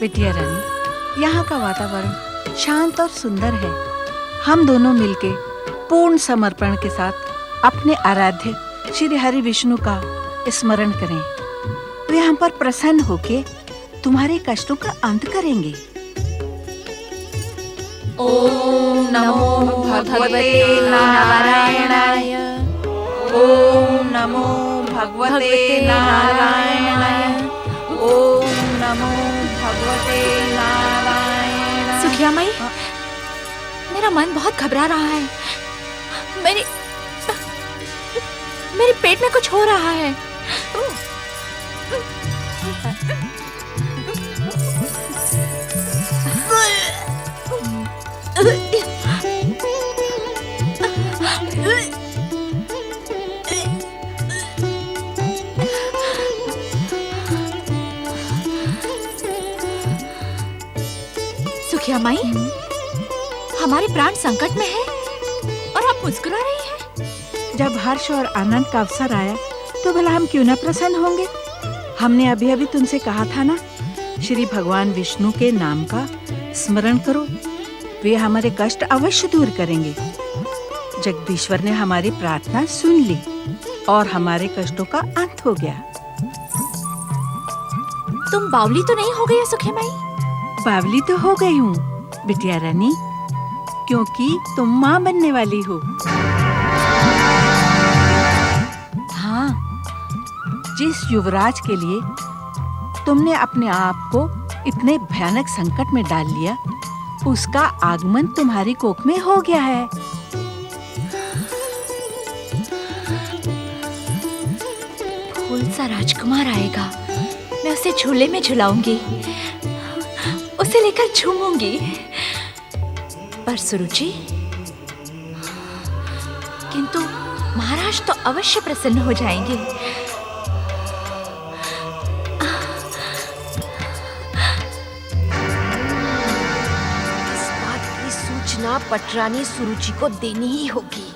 बिटिया रानी, यहाँ का वातावरण शांत और सुंदर है। हम दोनों मिलके पूर्ण समर्पण के साथ अपने आराध्य श्री हरि विष्णु का स्मरण करें। वे हम पर प्रसन्न होके तुम्हारे कष्टों का अंत करेंगे। ओम नमो भगवते नारायणाय। ओम नमो भगवते नारायणाय। ओम नमो भगवते नारायणाय। सुखिया माई, मेरा मन बहुत घबरा रहा है। मेरे पेट में कुछ हो रहा है। सुखिया माई, हमारे प्राण संकट में है और आप मुस्कुरा रही हैं। जब हर्ष और आनंद का अवसर आया तो भला हम क्यों न प्रसन्न होंगे। हमने अभी अभी तुमसे कहा था ना, श्री भगवान विष्णु के नाम का स्मरण करो, वे हमारे कष्ट अवश्य दूर करेंगे। जगदीश्वर ने हमारी प्रार्थना सुन ली और हमारे कष्टों का अंत हो गया। तुम बावली तो नहीं हो गई सुखिया माई? बावली तो हो गई हूँ बिटिया रानी, क्योंकि तुम माँ बनने वाली हो। हाँ, जिस युवराज के लिए तुमने अपने आप को इतने भयानक संकट में डाल लिया, उसका आगमन तुम्हारी कोख में हो गया है। फूल सा राजकुमार आएगा, मैं उसे झूले में झुलाऊंगी, उसे लेकर झूमूंगी। पर सुरुचि, किंतु महाराज तो अवश्य प्रसन्न हो जाएंगे। इस बात की सूचना पटरानी सुरुचि को देनी ही होगी।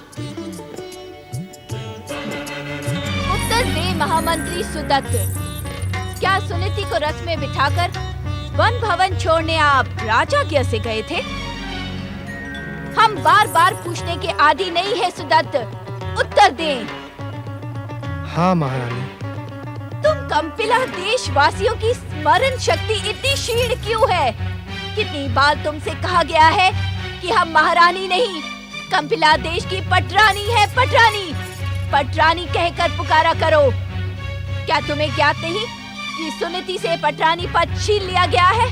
उत्तर दे महामंत्री सुदत्त, क्या सुनीति को रथ में बिठाकर वन भवन छोड़ने आप राजाज्ञा से गए थे? हम बार बार पूछने के आदी नहीं है सुदत्त, उत्तर दें। हाँ महारानी। तुम कंपिला देशवासियों की स्मरण शक्ति इतनी क्षीण क्यों है? कितनी बार तुमसे कहा गया है कि हम महारानी नहीं, कंपिला देश की पटरानी है। पटरानी पटरानी कहकर पुकारा करो। क्या तुम्हें ज्ञात नहीं कि सुनीति से पटरानी पद छीन लिया गया है?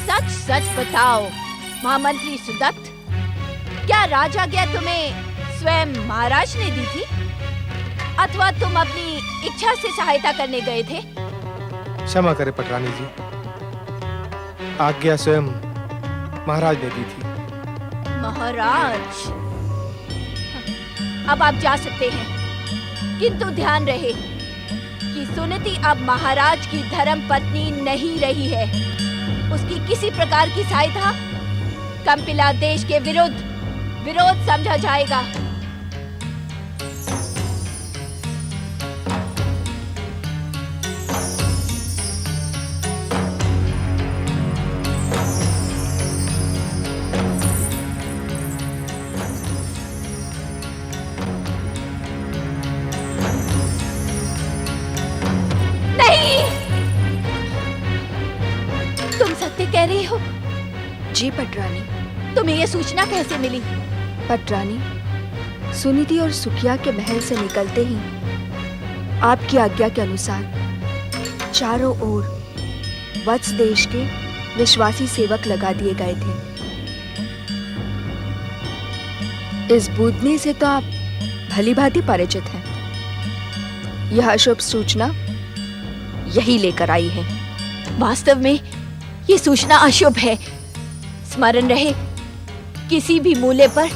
सच सच बताओ महामंत्री सुदत्त, क्या राजाज्ञा तुम्हें स्वयं महाराज ने दी थी अथवा तुम अपनी इच्छा से सहायता करने गए थे? क्षमा करें पटरानी जी, आज्ञा स्वयं महाराज ने दी थी। महाराज, अब आप जा सकते हैं, किंतु ध्यान रहे कि सुनीति अब महाराज की धर्म पत्नी नहीं रही है। उसकी किसी प्रकार की सहायता कंपिला देश के विरोध समझा जाएगा। कह रही हो? जी पटरानी। तुम्हें ये सूचना कैसे मिली? पटरानी, सुनीति और सुखिया के महल से निकलते ही आपकी आज्ञा के अनुसार चारों ओर वत्स देश के विश्वासी सेवक लगा दिए गए थे। इस बूदनी से तो आप भली भांति परिचित हैं। यह अशुभ सूचना यही लेकर आई है। वास्तव में ये सूचना अशुभ है। स्मरण रहे, किसी भी मूल्य पर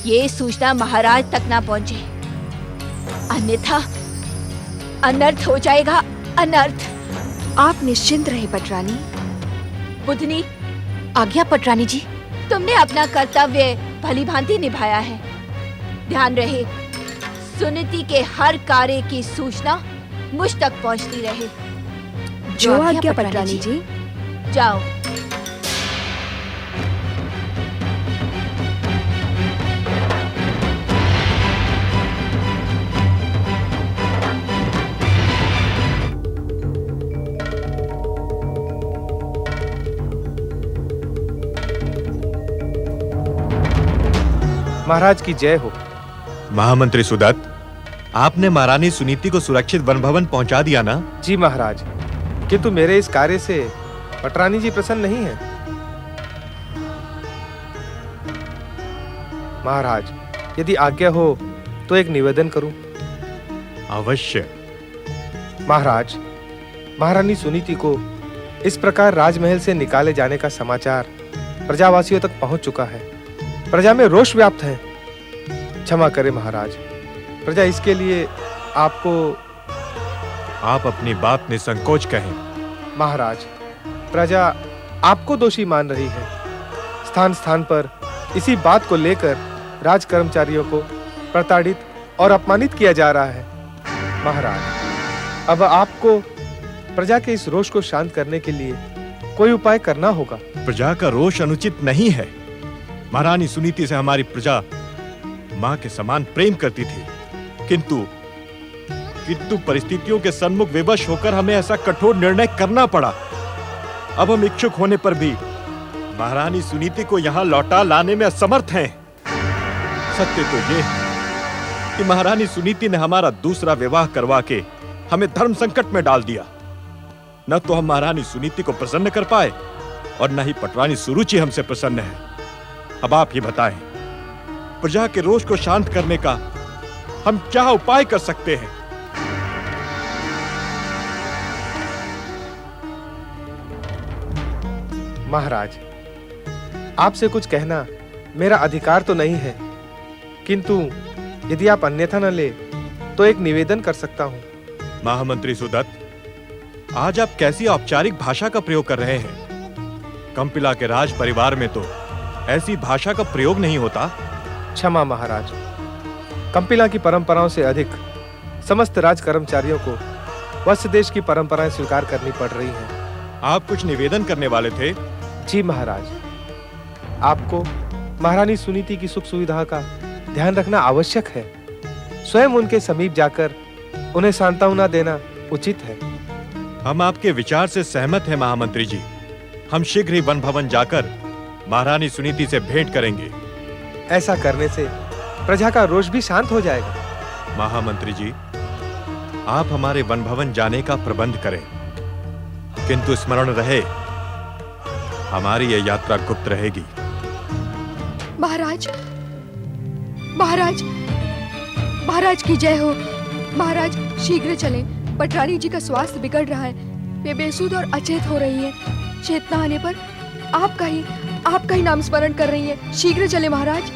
ये सूचना महाराज तक ना पहुंचे, अन्यथा अनर्थ हो जाएगा। अनर्थ। आप निश्चिंत रहे पटरानी। बुधनी, आज्ञा पटरानी जी। तुमने अपना कर्तव्य भली भांति निभाया है। ध्यान रहे, सुनीति के हर कार्य की सूचना मुझ तक पहुंचती रहे। जो आज्ञा पटरानी जी। जाओ। महाराज की जय हो। महामंत्री सुदत्त, आपने महारानी सुनीति को सुरक्षित वन भवन पहुंचा दिया ना? जी महाराज, किंतु मेरे इस कार्य से पटरानी जी प्रसन्न नहीं है। महाराज, यदि आज्ञा हो तो एक निवेदन करूं। अवश्य। महाराज, महारानी सुनीति को इस प्रकार राजमहल से निकाले जाने का समाचार प्रजावासियों तक पहुंच चुका है। प्रजा में रोष व्याप्त है। क्षमा करें महाराज, प्रजा इसके लिए आपको। आप अपनी बात निसंकोच कहें। महाराज, प्रजा आपको दोषी मान रही है। स्थान स्थान पर इसी बात को लेकर राज कर्मचारियों को प्रताड़ित और अपमानित किया जा रहा है। महाराज, अब आपको प्रजा के इस रोष को शांत करने के लिए कोई उपाय करना होगा। प्रजा का रोष अनुचित नहीं है। महारानी सुनीति से हमारी प्रजा मां के समान प्रेम करती थी, किंतु परिस्थितियों के सन्मुख विवश होकर हमें ऐसा कठोर निर्णय करना पड़ा। अब हम इच्छुक होने पर भी महारानी सुनीति को यहां लौटा लाने में असमर्थ हैं। सत्य तो ये है कि महारानी सुनीति ने हमारा दूसरा विवाह करवा के हमें धर्म संकट में डाल दिया। न तो हम महारानी सुनीति को प्रसन्न कर पाए और न ही पटरानी सुरुचि हमसे प्रसन्न है। अब आप ही बताएं, प्रजा के रोष को शांत करने का हम क्या उपाय कर सकते हैं? महाराज, आपसे कुछ कहना मेरा अधिकार तो नहीं है, किंतु यदि आप अन्यथा न ले तो एक निवेदन कर सकता हूं। महामंत्री सुदत्त, आज आप कैसी औपचारिक भाषा का प्रयोग कर रहे हैं? कंपिला के राज परिवार में तो ऐसी भाषा का प्रयोग नहीं होता। क्षमा महाराज, कंपिला की परंपराओं से अधिक समस्त राज कर्मचारियों को वत्स देश की परंपराएं स्वीकार करनी पड़ रही हैं। आप कुछ निवेदन करने वाले थे? जी महाराज, आपको महारानी सुनीति की सुख सुविधा का ध्यान रखना आवश्यक है। स्वयं उनके समीप जाकर उन्हें सांत्वना देना उचित है। हम आपके विचार से सहमत हैं महामंत्री जी। हम शीघ्र ही वन भवन जाकर महारानी सुनीति से भेंट करेंगे। ऐसा करने से प्रजा का रोष भी शांत हो जाएगा। महामंत्री जी, आप हमारे वन भवन जाने का प्रबंध करें, किंतु स्मरण रहे हमारी यह यात्रा गुप्त रहेगी। महाराज, महाराज, महाराज की जय हो। महाराज शीघ्र चलें, पटरानी जी का स्वास्थ्य बिगड़ रहा है। वे बेसुध और अचेत हो रही हैं। चेतना आने पर आपका ही नाम स्मरण कर रही हैं। शीघ्र चलें महाराज।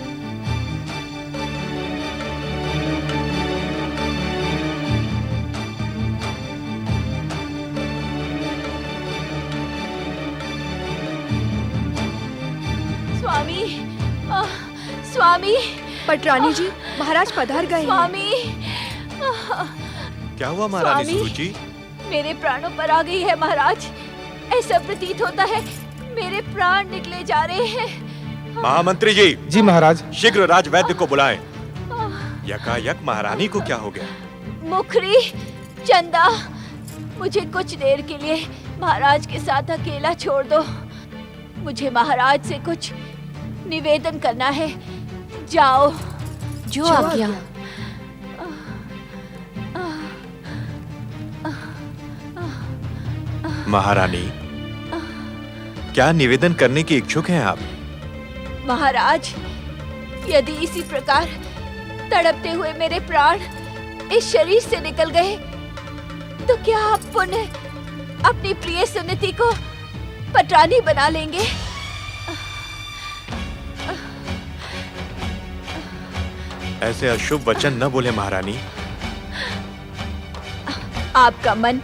स्वामी, स्वामी, पटरानी जी, महाराज पधार गए हैं। स्वामी, क्या हुआ महारानी स्वामी, सुरुचि? मेरे प्राणों पर आ गई है महाराज। ऐसा प्रतीत होता है मेरे प्राण निकले जा रहे हैं। महामंत्री जी। जी महाराज। शीघ्र राजवैद्य को बुलाएं। यकायक महारानी को क्या हो गया? मुखरी, चंदा, मुझे कुछ देर के लिए महाराज के साथ अकेला छोड़ दो। मुझे महाराज से कुछ निवेदन करना है। जाओ। जो आज्ञा। महारानी, क्या निवेदन करने की इच्छुक हैं आप? महाराज, यदि इसी प्रकार तड़पते हुए मेरे प्राण इस शरीर से निकल गए तो क्या आप पुनः अपनी प्रिय सुनीति को पटरानी बना लेंगे? ऐसे अशुभ वचन न बोले महारानी। आपका मन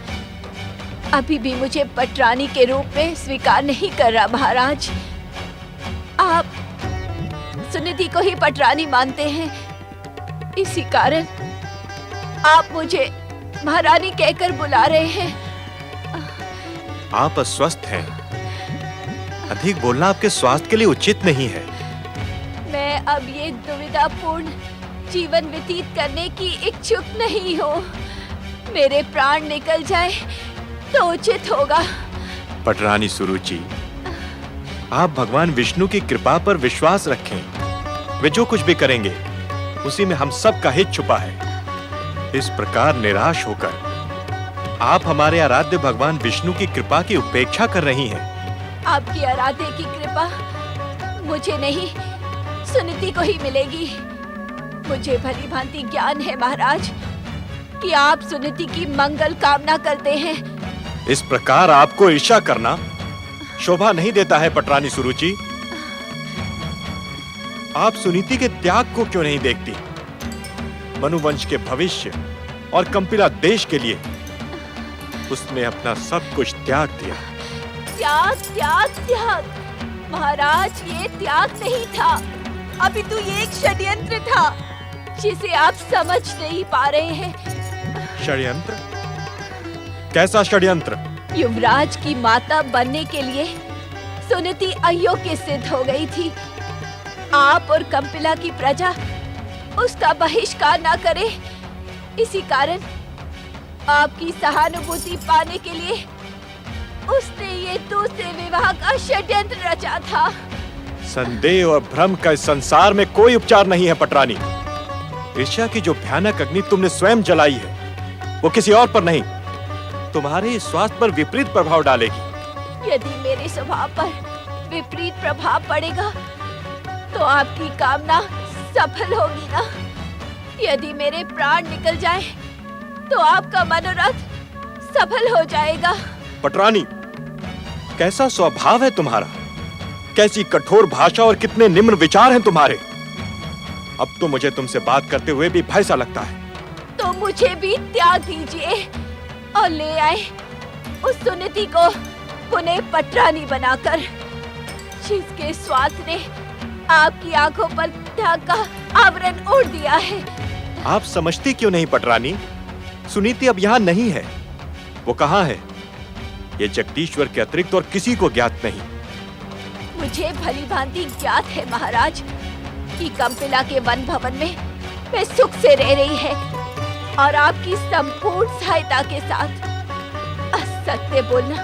अभी भी मुझे पटरानी के रूप में स्वीकार नहीं कर रहा महाराज। आप सुनिधि को ही पटरानी मानते हैं, इसी कारण आप मुझे महारानी कहकर बुला रहे हैं। आप अस्वस्थ हैं। अधिक बोलना आपके स्वास्थ्य के लिए उचित नहीं है। मैं अब ये दुविधापूर्ण जीवन व्यतीत करने की इच्छुक नहीं हूँ। मेरे प्राण निकल जाए तो उचित होगा। पटरानी सुरुचि, आप भगवान विष्णु की कृपा पर विश्वास रखें। वे जो कुछ भी करेंगे उसी में हम सब का हित छुपा है। इस प्रकार निराश होकर आप हमारे आराध्य भगवान विष्णु की कृपा की उपेक्षा कर रही हैं। आपकी आराध्य की कृपा मुझे नहीं, सुनीति को ही मिलेगी। मुझे भली भांति ज्ञान है महाराज कि आप सुनीति की मंगल कामना करते हैं। इस प्रकार आपको ईर्ष्या करना शोभा नहीं देता है पटरानी सुरुचि। आप सुनीति के त्याग को क्यों नहीं देखती? मनुवंश के भविष्य और कंपिला देश के लिए उसने अपना सब कुछ त्याग दिया। त्याग त्याग त्याग महाराज, ये त्याग नहीं था, अपितु ये एक षड्यंत्र था जिसे आप समझ नहीं पा रहे हैं। षड्यंत्र? कैसा षड्यंत्र? युवराज की माता बनने के लिए सुनीति अयोग्य सिद्ध हो गई थी। आप और कंपिला की प्रजा उसका बहिष्कार न करे, इसी कारण आपकी सहानुभूति पाने के लिए उसने ये दूसरे विवाह का षड्यंत्र रचा था। संदेह और भ्रम का इस संसार में कोई उपचार नहीं है पटरानी। ईर्ष्या की जो भयानक अग्नि तुमने स्वयं जलाई है वो किसी और पर नहीं, तुम्हारे स्वास्थ्य पर विपरीत प्रभाव डालेगी। यदि मेरे स्वभाव पर विपरीत प्रभाव पड़ेगा तो आपकी कामना सफल होगी ना? यदि मेरे प्राण निकल जाए तो आपका मनोरथ सफल हो जाएगा। पटरानी, कैसा स्वभाव है तुम्हारा, कैसी कठोर भाषा और कितने निम्न विचार हैं तुम्हारे। अब तो मुझे तुमसे बात करते हुए भी भय सा लगता है। तो मुझे भी त्याग दीजिए और ले आए उस सुनीति को पुनः पटरानी बनाकर, जिसके स्वार्थ ने आपकी आंखों पर त्याग का आवरण ओढ़ दिया है। आप समझती क्यों नहीं पटरानी? सुनीति अब यहाँ नहीं है। वो कहाँ है ये जगदीश्वर के अतिरिक्त और किसी को ज्ञात नहीं। मुझे भली भांति ज्ञात है महाराज कि कंपिला के वन भवन में वे सुख से रह रही है और आपकी संपूर्ण सहायता के साथ। असत्य बोलना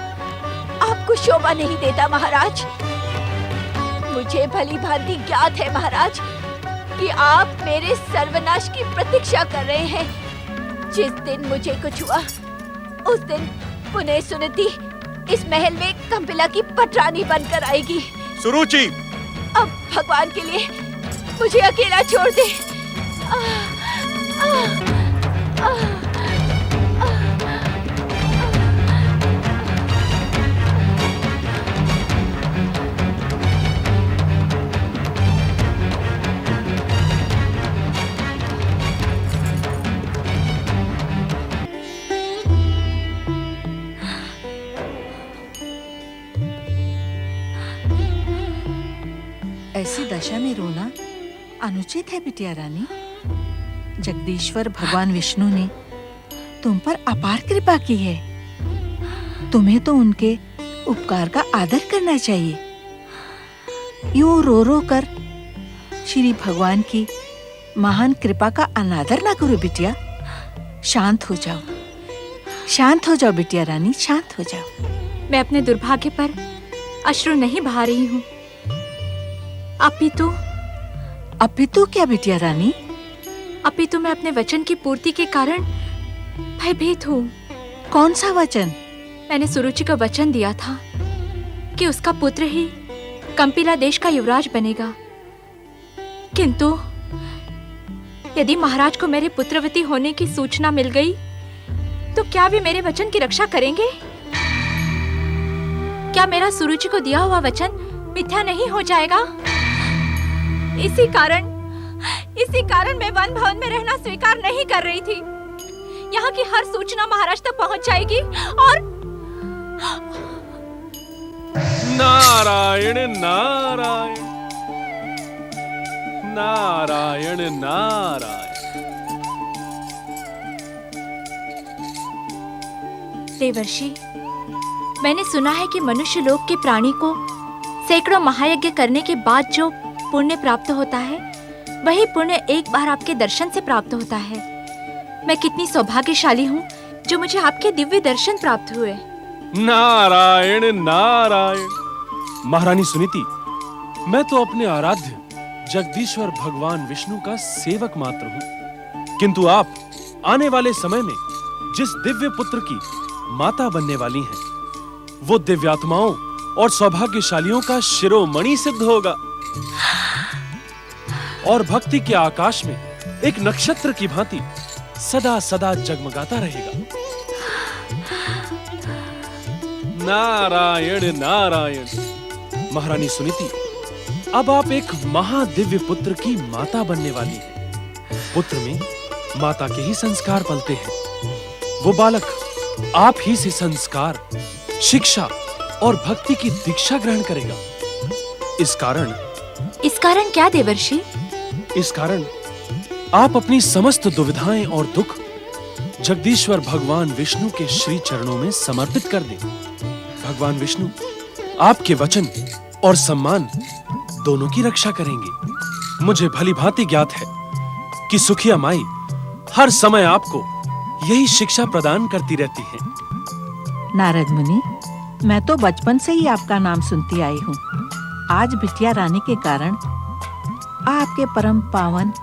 आपको शोभा नहीं देता महाराज। मुझे भली भांति ज्ञात है महाराज कि आप मेरे सर्वनाश की प्रतीक्षा कर रहे हैं। जिस दिन मुझे कुछ हुआ उस दिन पुनः सुनीति इस महल में कंपिला की पटरानी बनकर आएगी। सुरुचि, अब भगवान के लिए मुझे अकेला छोड़ दे। ऐसी दशा में रोना अनुचित है बिटिया रानी। जगदीश्वर भगवान विष्णु ने तुम पर अपार कृपा की है। तुम्हें तो उनके उपकार का आदर करना चाहिए। यूं रो रो कर श्री भगवान की महान कृपा का अनादर ना करो बिटिया। शांत हो जाओ, शांत हो जाओ बिटिया रानी, शांत हो जाओ। मैं अपने दुर्भाग्य पर अश्रु नहीं बहा रही हूँ। अपितु क्या बिटिया रानी? अपितु मैं अपने वचन की पूर्ति के कारण भयभीत हूँ। कौन सा वचन? मैंने सुरुचि को वचन दिया था कि उसका पुत्र ही कंपिला देश का युवराज बनेगा, किंतु यदि महाराज को मेरे पुत्रवती होने की सूचना मिल गई तो क्या वे मेरे वचन की रक्षा करेंगे? क्या मेरा सुरुचि को दिया हुआ वचन मिथ्या नहीं हो जाएगा? इसी कारण मैं वन भवन में रहना स्वीकार नहीं कर रही थी। यहाँ की हर सूचना महाराज तक पहुँच जाएगी और नारायण नारायण नारायण नारायण। देवर्षि, मैंने सुना है कि मनुष्य लोक के प्राणी को सैकड़ों महायज्ञ करने के बाद जो पुण्य प्राप्त होता है, वही पुण्य एक बार आपके दर्शन से प्राप्त होता है। मैं कितनी सौभाग्यशाली हूँ जो मुझे आपके दिव्य दर्शन प्राप्त हुए। नारायण नारायण। महारानी सुनीति, मैं तो अपने आराध्य जगदीश्वर भगवान विष्णु का सेवक मात्र हूँ, किंतु आप आने वाले समय में जिस दिव्य पुत्र की माता बनने वाली हैं, वो दिव्यात्माओं और सौभाग्यशालियों का शिरोमणि सिद्ध होगा और भक्ति के आकाश में एक नक्षत्र की भांति सदा सदा जगमगाता रहेगा। नारायण नारायण। महारानी सुनीति, अब आप एक महादिव्य पुत्र की माता बनने वाली हैं। पुत्र में माता के ही संस्कार पलते हैं। वो बालक आप ही से संस्कार, शिक्षा और भक्ति की दीक्षा ग्रहण करेगा। इस कारण क्या देवर्षि? इस कारण आप अपनी समस्त दुविधाएं और दुख जगदीश्वर भगवान विष्णु के श्री चरणों में समर्पित कर दें। भगवान विष्णु आपके वचन और सम्मान दोनों की रक्षा करेंगे। मुझे भली भांति ज्ञात है कि सुखिया माई हर समय आपको यही शिक्षा प्रदान करती रहती हैं। नारद मुनि, मैं तो बचपन से ही आपका नाम सुनती आई हूँ। आज बिटिया रानी के कारण आपके परम पावन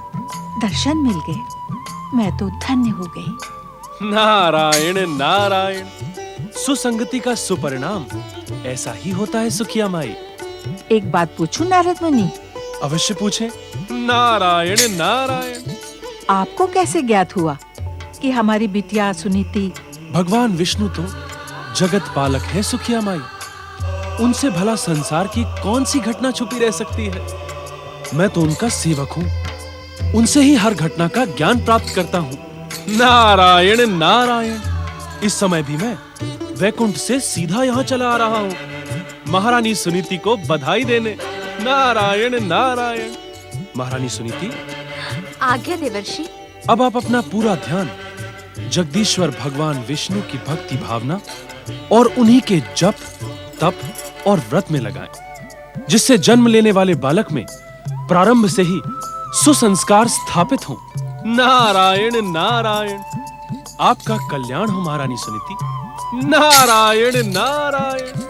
दर्शन मिल गए। मैं तो धन्य हो गई। नारायण नारायण। सुसंगति का सुपरिणाम ऐसा ही होता है सुखिया माई। एक बात पूछूं नारद मुनि? अवश्य पूछें। नारायण नारायण। आपको कैसे ज्ञात हुआ कि हमारी बिटिया सुनीति? भगवान विष्णु तो जगत पालक है सुखिया माई। उनसे भला संसार की कौन सी घटना छुपी रह सकती है। मैं तो उनका सेवक हूँ, उनसे ही हर घटना का ज्ञान प्राप्त करता हूँ। नारायण नारायण। इस समय भी मैं वैकुंठ से सीधा यहाँ चला आ रहा हूँ महारानी सुनीति को बधाई देने। नारायण नारायण। महारानी सुनीति, आज्ञा देवर्षि। अब आप अपना पूरा ध्यान जगदीश्वर भगवान विष्णु की भक्ति भावना और उन्हीं के जप, तप और व्रत में लगाएं, जिससे जन्म लेने वाले बालक में प्रारंभ से ही सुसंस्कार स्थापित हों। नारायण नारायण। आपका कल्याण हो महारानी सुनीति। नारायण नारायण।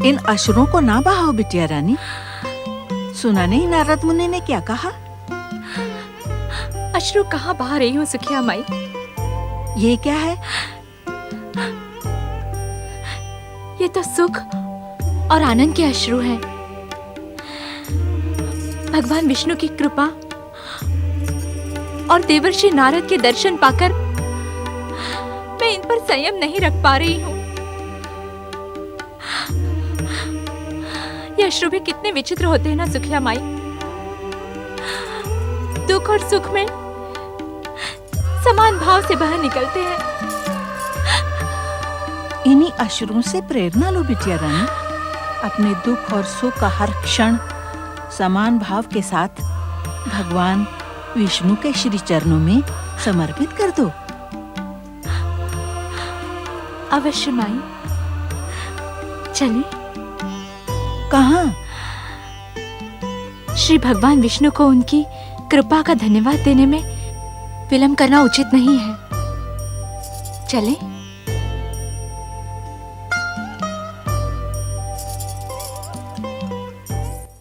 इन अश्रुओं को ना बहाओ बिटिया रानी। सुना नहीं नारद मुनि ने क्या कहा? अश्रु कहाँ बहा रही हूँ सुखिया माई? ये क्या है? ये तो सुख और आनंद के अश्रु हैं। भगवान विष्णु की कृपा और देवर्षि नारद के दर्शन पाकर मैं इन पर संयम नहीं रख पा रही हूँ। ये अश्रु भी कितने विचित्र होते हैं ना सुखिया माई। दुख और सुख में समान भाव से बह निकलते हैं। इन्हीं अश्रुओं से प्रेरणा लो बिटिया रानी। अपने दुख और सुख का हर क्षण समान भाव के साथ भगवान विष्णु के श्री चरणों में समर्पित कर दो। अवश्य माई। चलिए। कहाँ? श्री भगवान विष्णु को उनकी कृपा का धन्यवाद देने में विलंब करना उचित नहीं है। चलें?